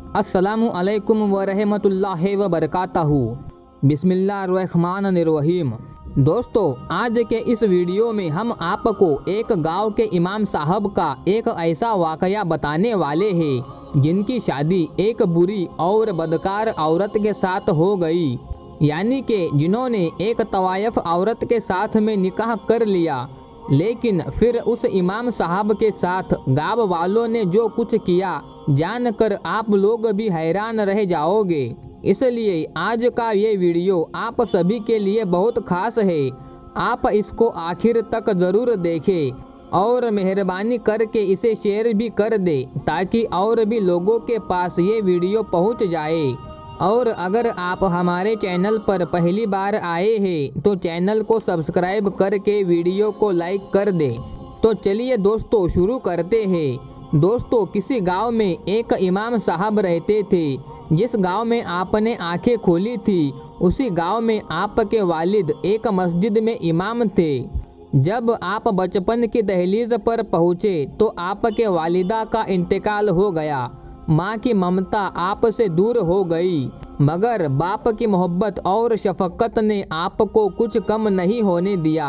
अस्सलामु अलैकुम व रहमतुल्लाहि व बरकातहू। बिस्मिल्लाहिर्रहमानिर्रहीम। दोस्तों, आज के इस वीडियो में हम आपको एक गांव के इमाम साहब का एक ऐसा वाकया बताने वाले हैं जिनकी शादी एक बुरी और बदकार औरत के साथ हो गई। यानी कि जिन्होंने एक तवायफ औरत के साथ में निकाह कर लिया, लेकिन फिर उस इमाम साहब के साथ गांव वालों ने जो कुछ किया जानकर आप लोग भी हैरान रह जाओगे। इसलिए आज का ये वीडियो आप सभी के लिए बहुत खास है। आप इसको आखिर तक ज़रूर देखें और मेहरबानी करके इसे शेयर भी कर दे ताकि और भी लोगों के पास ये वीडियो पहुंच जाए। और अगर आप हमारे चैनल पर पहली बार आए हैं तो चैनल को सब्सक्राइब करके वीडियो को लाइक कर दें। तो चलिए दोस्तों शुरू करते हैं। दोस्तों, किसी गांव में एक इमाम साहब रहते थे। जिस गांव में आपने आंखें खोली थी उसी गांव में आपके वालिद एक मस्जिद में इमाम थे। जब आप बचपन की दहलीज पर पहुँचे तो आपके वालिदा का इंतकाल हो गया। माँ की ममता आपसे दूर हो गई, मगर बाप की मोहब्बत और शफकत ने आपको कुछ कम नहीं होने दिया।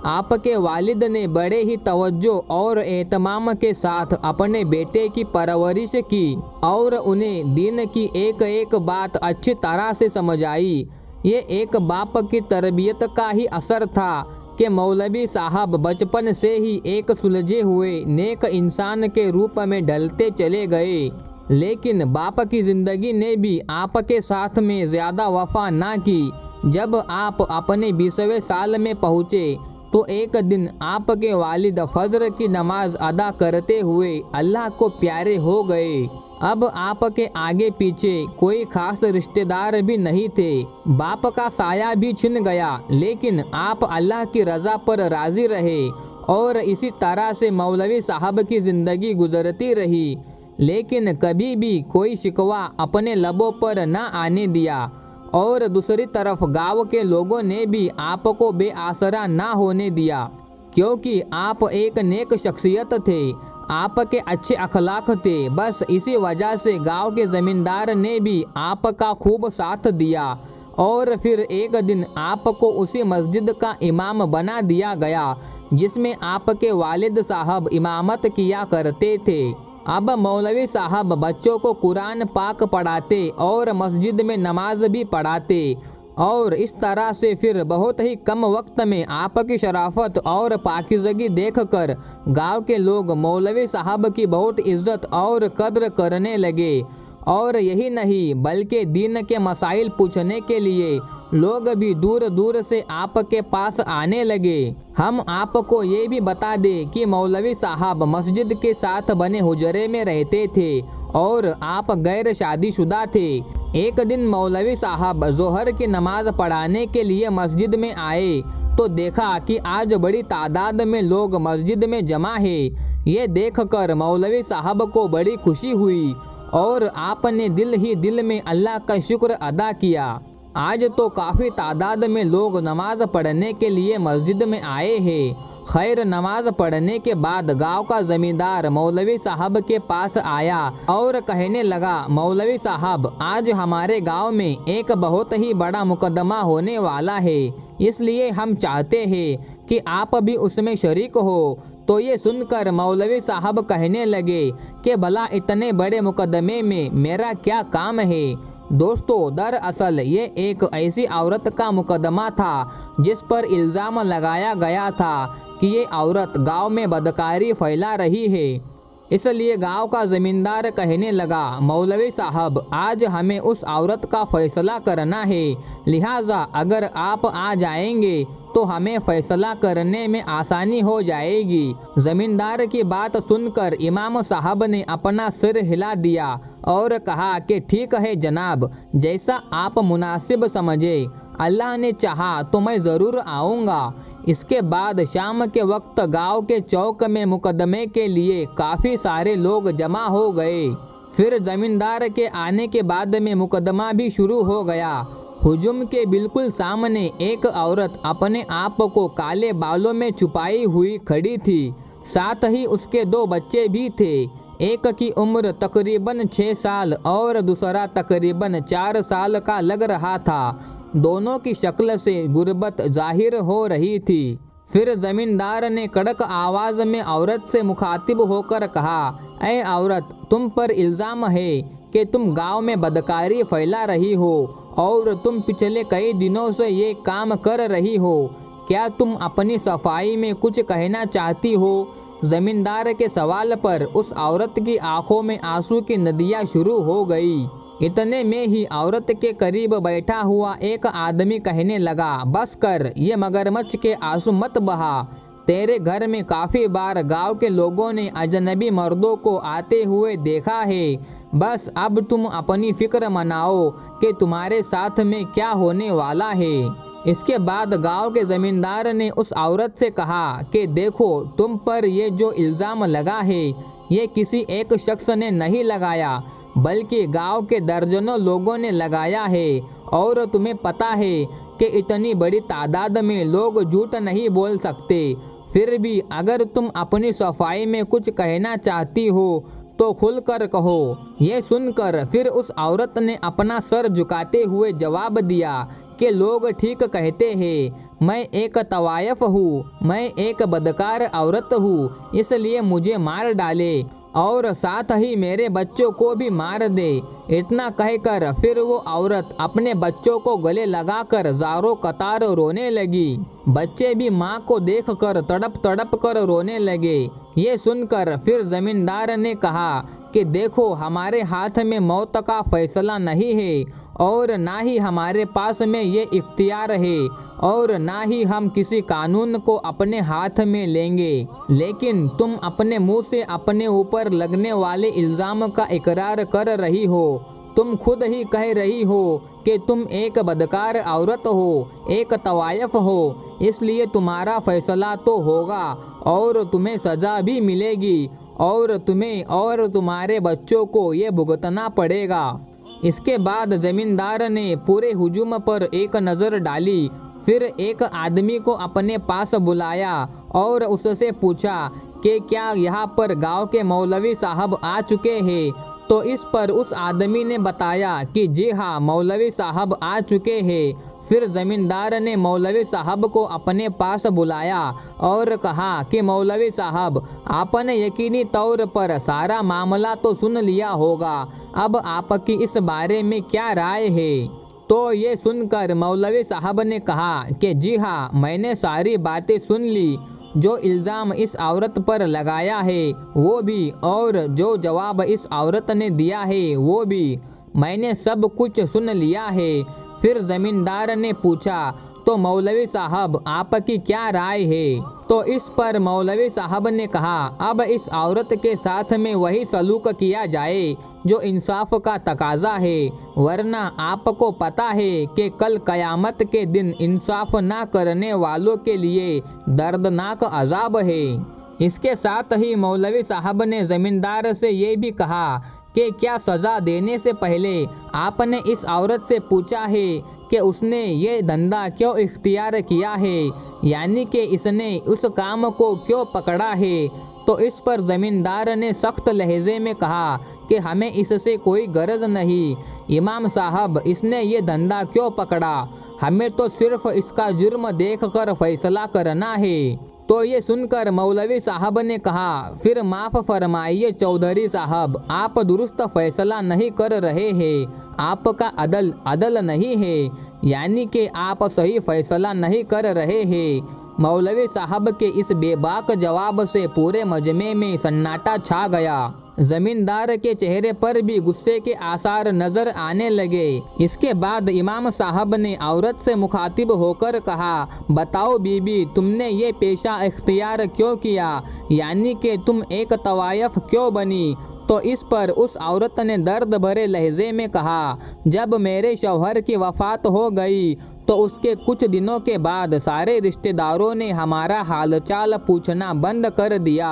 आपके वालिद ने बड़े ही तवज्जो और एहतमाम के साथ अपने बेटे की परवरिश की और उन्हें दीन की एक एक बात अच्छी तरह से समझाई। ये एक बाप की तरबियत का ही असर था कि मौलवी साहब बचपन से ही एक सुलझे हुए नेक इंसान के रूप में ढलते चले गए। लेकिन बाप की ज़िंदगी ने भी आपके साथ में ज़्यादा वफा ना की। जब आप अपने 20वें साल में पहुँचे तो एक दिन आपके वालिद फजर की नमाज अदा करते हुए अल्लाह को प्यारे हो गए। अब आपके आगे पीछे कोई खास रिश्तेदार भी नहीं थे। बाप का साया भी छिन गया, लेकिन आप अल्लाह की रज़ा पर राज़ी रहे और इसी तरह से मौलवी साहब की ज़िंदगी गुजरती रही। लेकिन कभी भी कोई शिकवा अपने लबों पर न आने दिया और दूसरी तरफ गांव के लोगों ने भी आपको बेआसरा ना होने दिया, क्योंकि आप एक नेक शख्सियत थे, आपके अच्छे अखलाक थे। बस इसी वजह से गांव के ज़मींदार ने भी आपका खूब साथ दिया और फिर एक दिन आपको उसी मस्जिद का इमाम बना दिया गया जिसमें आपके वालिद साहब इमामत किया करते थे। अब मौलवी साहब बच्चों को कुरान पाक पढ़ाते और मस्जिद में नमाज भी पढ़ाते और इस तरह से फिर बहुत ही कम वक्त में आपकी शराफत और पाकीज़गी देखकर गांव के लोग मौलवी साहब की बहुत इज्जत और कद्र करने लगे। और यही नहीं बल्कि दीन के मसाइल पूछने के लिए लोग भी दूर दूर से आपके पास आने लगे। हम आपको ये भी बता दें कि मौलवी साहब मस्जिद के साथ बने हुजरे में रहते थे और आप गैर शादीशुदा थे। एक दिन मौलवी साहब जोहर की नमाज पढ़ाने के लिए मस्जिद में आए तो देखा कि आज बड़ी तादाद में लोग मस्जिद में जमा है। ये देखकर मौलवी साहब को बड़ी खुशी हुई और आपने दिल ही दिल में अल्लाह का शुक्र अदा किया। आज तो काफ़ी तादाद में लोग नमाज पढ़ने के लिए मस्जिद में आए हैं। खैर, नमाज पढ़ने के बाद गांव का ज़मींदार मौलवी साहब के पास आया और कहने लगा, मौलवी साहब, आज हमारे गांव में एक बहुत ही बड़ा मुकदमा होने वाला है, इसलिए हम चाहते हैं कि आप भी उसमें शरीक हो। तो ये सुनकर मौलवी साहब कहने लगे कि भला इतने बड़े मुकदमे में मेरा क्या काम है। दोस्तों, दरअसल ये एक ऐसी औरत का मुकदमा था जिस पर इल्ज़ाम लगाया गया था कि ये औरत गांव में बदकारी फैला रही है। इसलिए गांव का ज़मींदार कहने लगा, मौलवी साहब, आज हमें उस औरत का फैसला करना है, लिहाजा अगर आप आ जाएंगे तो हमें फैसला करने में आसानी हो जाएगी। ज़मींदार की बात सुनकर इमाम साहब ने अपना सिर हिला दिया और कहा कि ठीक है जनाब, जैसा आप मुनासिब समझे। अल्लाह ने चाहा तो मैं ज़रूर आऊँगा। इसके बाद शाम के वक्त गांव के चौक में मुकदमे के लिए काफ़ी सारे लोग जमा हो गए। फिर ज़मींदार के आने के बाद में मुकदमा भी शुरू हो गया। हुजुम के बिल्कुल सामने एक औरत अपने आप को काले बालों में छुपाई हुई खड़ी थी। साथ ही उसके 2 बच्चे भी थे। एक की उम्र तकरीबन 6 साल और दूसरा तकरीबन 4 साल का लग रहा था। दोनों की शक्ल से गुर्बत जाहिर हो रही थी। फिर जमींदार ने कड़क आवाज में औरत से मुखातिब होकर कहा, ऐ औरत, तुम पर इल्ज़ाम है कि तुम गांव में बदकारी फैला रही हो और तुम पिछले कई दिनों से ये काम कर रही हो। क्या तुम अपनी सफाई में कुछ कहना चाहती हो? जमींदार के सवाल पर उस औरत की आंखों में आंसू की नदियाँ शुरू हो गई। इतने में ही औरत के करीब बैठा हुआ एक आदमी कहने लगा, बस कर, ये मगरमच्छ के आंसू मत बहा। तेरे घर में काफ़ी बार गांव के लोगों ने अजनबी मर्दों को आते हुए देखा है। बस अब तुम अपनी फिक्र मनाओ कि तुम्हारे साथ में क्या होने वाला है। इसके बाद गांव के जमींदार ने उस औरत से कहा कि देखो, तुम पर ये जो इल्ज़ाम लगा है ये किसी एक शख्स ने नहीं लगाया, बल्कि गांव के दर्जनों लोगों ने लगाया है। और तुम्हें पता है कि इतनी बड़ी तादाद में लोग झूठ नहीं बोल सकते। फिर भी अगर तुम अपनी सफाई में कुछ कहना चाहती हो तो खुलकर कहो। ये सुनकर फिर उस औरत ने अपना सर झुकाते हुए जवाब दिया कि लोग ठीक कहते हैं, मैं एक तवायफ हूँ, मैं एक बदकार औरत हूँ, इसलिए मुझे मार डाले और साथ ही मेरे बच्चों को भी मार दे। इतना कहकर फिर वो औरत अपने बच्चों को गले लगाकर ज़ारो कतार रोने लगी। बच्चे भी माँ को देखकर तड़प तड़प कर रोने लगे। ये सुनकर फिर जमींदार ने कहा कि देखो, हमारे हाथ में मौत का फैसला नहीं है और ना ही हमारे पास में ये इख्तियार है और ना ही हम किसी कानून को अपने हाथ में लेंगे। लेकिन तुम अपने मुंह से अपने ऊपर लगने वाले इल्ज़ाम का इकरार कर रही हो। तुम खुद ही कह रही हो कि तुम एक बदकार औरत हो, एक तवायफ हो, इसलिए तुम्हारा फैसला तो होगा और तुम्हें सज़ा भी मिलेगी और तुम्हें और तुम्हारे बच्चों को ये भुगतना पड़ेगा। इसके बाद जमींदार ने पूरे हुजूम पर एक नज़र डाली। फिर एक आदमी को अपने पास बुलाया और उससे पूछा कि क्या यहाँ पर गांव के मौलवी साहब आ चुके हैं। तो इस पर उस आदमी ने बताया कि जी हाँ, मौलवी साहब आ चुके हैं। फिर जमींदार ने मौलवी साहब को अपने पास बुलाया और कहा कि मौलवी साहब, आपने यकीनी तौर पर सारा मामला तो सुन लिया होगा, अब आपकी इस बारे में क्या राय है? तो ये सुनकर मौलवी साहब ने कहा कि जी हाँ, मैंने सारी बातें सुन ली। जो इल्ज़ाम इस औरत पर लगाया है वो भी, और जो जवाब इस औरत ने दिया है वो भी, मैंने सब कुछ सुन लिया है। फिर जमींदार ने पूछा, तो मौलवी साहब, आपकी क्या राय है? तो इस पर मौलवी साहब ने कहा, अब इस औरत के साथ में वही सलूक किया जाए जो इंसाफ का तकाजा है, वरना आपको पता है कि कल कयामत के दिन इंसाफ ना करने वालों के लिए दर्दनाक अजाब है। इसके साथ ही मौलवी साहब ने जमींदार से ये भी कहा कि क्या सज़ा देने से पहले आपने इस औरत से पूछा है कि उसने ये धंधा क्यों इख्तियार किया है, यानी कि इसने उस काम को क्यों पकड़ा है? तो इस पर ज़मींदार ने सख्त लहजे में कहा कि हमें इससे कोई गरज नहीं। इमाम साहब, इसने ये धंधा क्यों पकड़ा? हमें तो सिर्फ इसका जुर्म देखकर फैसला करना है। तो ये सुनकर मौलवी साहब ने कहा, फिर माफ़ फरमाइए चौधरी साहब, आप दुरुस्त फैसला नहीं कर रहे हैं, आपका अदल नहीं है, यानी कि आप सही फैसला नहीं कर रहे हैं। मौलवी साहब के इस बेबाक जवाब से पूरे मजमे में सन्नाटा छा गया। जमींदार के चेहरे पर भी गुस्से के आसार नजर आने लगे। इसके बाद इमाम साहब ने औरत से मुखातिब होकर कहा, बताओ बीबी, तुमने ये पेशा इख्तियार क्यों किया, यानी कि तुम एक तवायफ क्यों बनी? तो इस पर उस औरत ने दर्द भरे लहजे में कहा, जब मेरे शौहर की वफ़ात हो गई तो उसके कुछ दिनों के बाद सारे रिश्तेदारों ने हमारा हालचाल पूछना बंद कर दिया।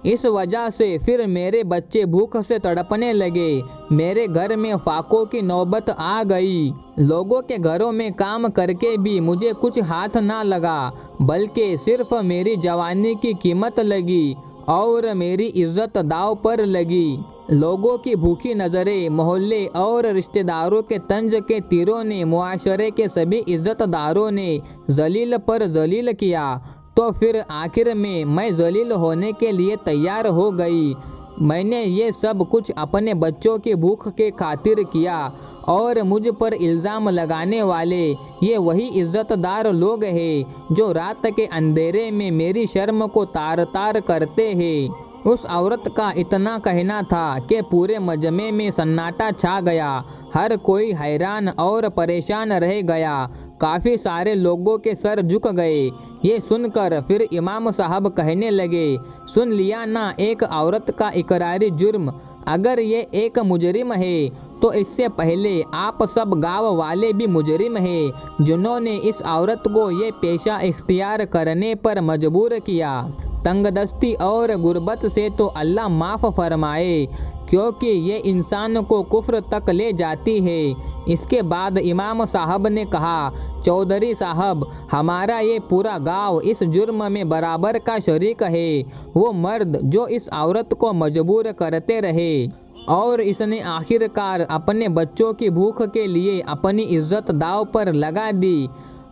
इस वजह से फिर मेरे बच्चे भूख से तड़पने लगे। मेरे घर में फाकों की नौबत आ गई। लोगों के घरों में काम करके भी मुझे कुछ हाथ ना लगा, बल्कि सिर्फ मेरी जवानी की कीमत लगी। और मेरी इज्जत दांव पर लगी। लोगों की भूखी नज़रें, मोहल्ले और रिश्तेदारों के तंज के तीरों ने, मुआशरे के सभी इज्जतदारों ने जलील पर जलील किया। तो फिर आखिर में मैं जलील होने के लिए तैयार हो गई। मैंने ये सब कुछ अपने बच्चों की भूख के खातिर किया और मुझ पर इल्ज़ाम लगाने वाले ये वही इज्जतदार लोग हैं जो रात के अंधेरे में मेरी शर्म को तार तार करते हैं। उस औरत का इतना कहना था कि पूरे मजमे में सन्नाटा छा गया। हर कोई हैरान और परेशान रह गया। काफ़ी सारे लोगों के सर झुक गए। ये सुनकर फिर इमाम साहब कहने लगे, सुन लिया ना एक औरत का इकरारी जुर्म। अगर ये एक मुजरिम है तो इससे पहले आप सब गांव वाले भी मुजरिम हैं जिन्होंने इस औरत को ये पेशा इख्तियार करने पर मजबूर किया। तंगदस्ती और गुर्बत से तो अल्लाह माफ़ फरमाए, क्योंकि ये इंसान को कुफ्र तक ले जाती है। इसके बाद इमाम साहब ने कहा, चौधरी साहब, हमारा ये पूरा गांव इस जुर्म में बराबर का शरीक है। वो मर्द जो इस औरत को मजबूर करते रहे और इसने आखिरकार अपने बच्चों की भूख के लिए अपनी इज्जत दांव पर लगा दी।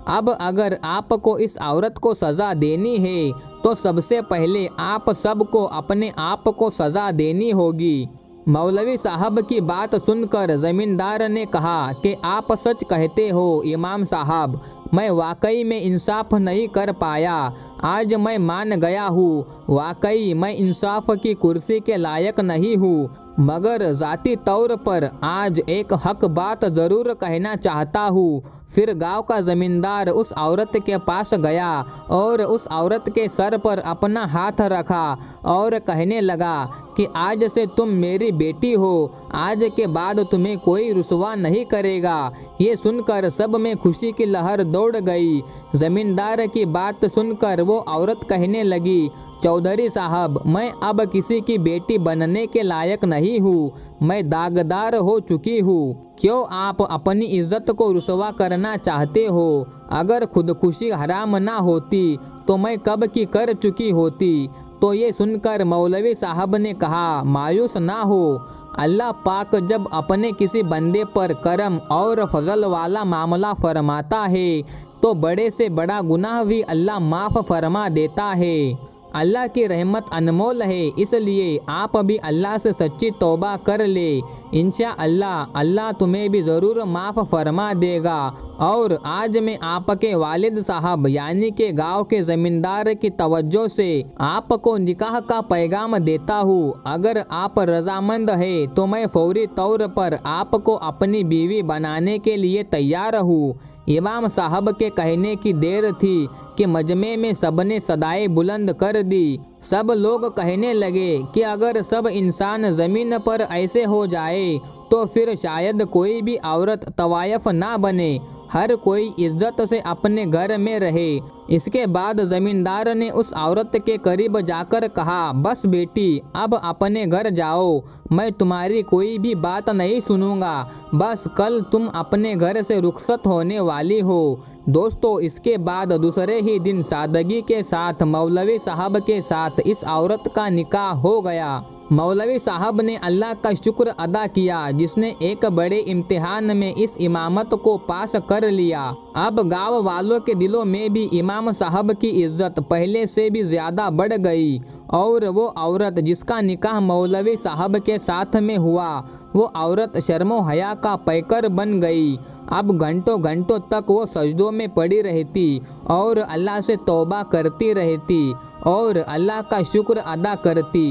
अब अगर आपको इस औरत को सज़ा देनी है तो सबसे पहले आप सबको अपने आप को सज़ा देनी होगी। मौलवी साहब की बात सुनकर ज़मींदार ने कहा कि आप सच कहते हो इमाम साहब, मैं वाकई में इंसाफ नहीं कर पाया। आज मैं मान गया हूँ, वाकई मैं इंसाफ की कुर्सी के लायक नहीं हूँ, मगर ज़ाती तौर पर आज एक हक बात ज़रूर कहना चाहता हूँ। फिर गांव का ज़मींदार उस औरत के पास गया और उस औरत के सर पर अपना हाथ रखा और कहने लगा कि आज से तुम मेरी बेटी हो। आज के बाद तुम्हें कोई रुसवा नहीं करेगा। ये सुनकर सब में खुशी की लहर दौड़ गई। ज़मींदार की बात सुनकर वो औरत कहने लगी, चौधरी साहब, मैं अब किसी की बेटी बनने के लायक नहीं हूँ। मैं दागदार हो चुकी हूँ। क्यों आप अपनी इज्जत को रुसवा करना चाहते हो? अगर खुदकुशी हराम ना होती तो मैं कब की कर चुकी होती। तो ये सुनकर मौलवी साहब ने कहा, मायूस ना हो। अल्लाह पाक जब अपने किसी बंदे पर करम और फजल वाला मामला फरमाता है तो बड़े से बड़ा गुनाह भी अल्लाह माफ़ फरमा देता है। अल्लाह की रहमत अनमोल है, इसलिए आप भी अल्लाह से सच्ची तौबा कर ले। इंशाअल्लाह अल्लाह तुम्हें भी ज़रूर माफ़ फरमा देगा। और आज मैं आपके वालिद साहब यानी के गांव के ज़मींदार की तवज्जो से आपको निकाह का पैगाम देता हूँ। अगर आप रजामंद है तो मैं फौरी तौर पर आपको अपनी बीवी बनाने के लिए तैयार हूँ। इमाम साहब के कहने की देर थी कि मजमे में सबने सदाएं बुलंद कर दी। सब लोग कहने लगे कि अगर सब इंसान ज़मीन पर ऐसे हो जाए तो फिर शायद कोई भी औरत तवायफ ना बने, हर कोई इज्जत से अपने घर में रहे। इसके बाद ज़मींदार ने उस औरत के करीब जाकर कहा, बस बेटी, अब अपने घर जाओ, मैं तुम्हारी कोई भी बात नहीं सुनूंगा। बस कल तुम अपने घर से रुखसत होने वाली हो। दोस्तों, इसके बाद दूसरे ही दिन सादगी के साथ मौलवी साहब के साथ इस औरत का निकाह हो गया। मौलवी साहब ने अल्लाह का शुक्र अदा किया जिसने एक बड़े इम्तिहान में इस इमामत को पास कर लिया। अब गांव वालों के दिलों में भी इमाम साहब की इज्जत पहले से भी ज़्यादा बढ़ गई और वो औरत जिसका निकाह मौलवी साहब के साथ में हुआ, वो औरत शर्मो हया का पैकर बन गई। अब घंटों घंटों तक वो सजदों में पड़ी रहती और अल्लाह से तौबा करती रहती और अल्लाह का शुक्र अदा करती।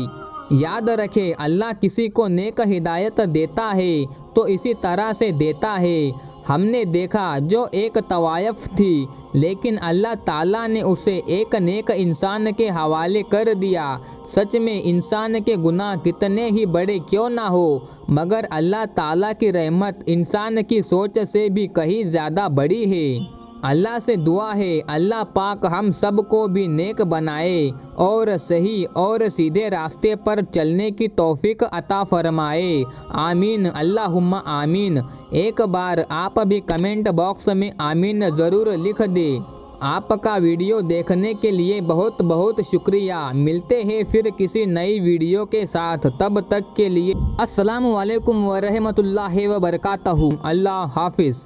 याद रखें, अल्लाह किसी को नेक हिदायत देता है तो इसी तरह से देता है। हमने देखा जो एक तवायफ थी, लेकिन अल्लाह ताला ने उसे एक नेक इंसान के हवाले कर दिया। सच में इंसान के गुनाह कितने ही बड़े क्यों ना हो, मगर अल्लाह ताला की रहमत इंसान की सोच से भी कहीं ज़्यादा बड़ी है। अल्लाह से दुआ है अल्लाह पाक हम सब को भी नेक बनाए और सही और सीधे रास्ते पर चलने की तौफीक अता फरमाए। आमीन, अल्लाहुम्मा आमीन। एक बार आप भी कमेंट बॉक्स में आमीन ज़रूर लिख दे। आपका वीडियो देखने के लिए बहुत बहुत शुक्रिया। मिलते हैं फिर किसी नई वीडियो के साथ, तब तक के लिए अस्सलामु अलैकुम व रहमतुल्लाहि व बरकातहू। अल्लाह हाफिज़।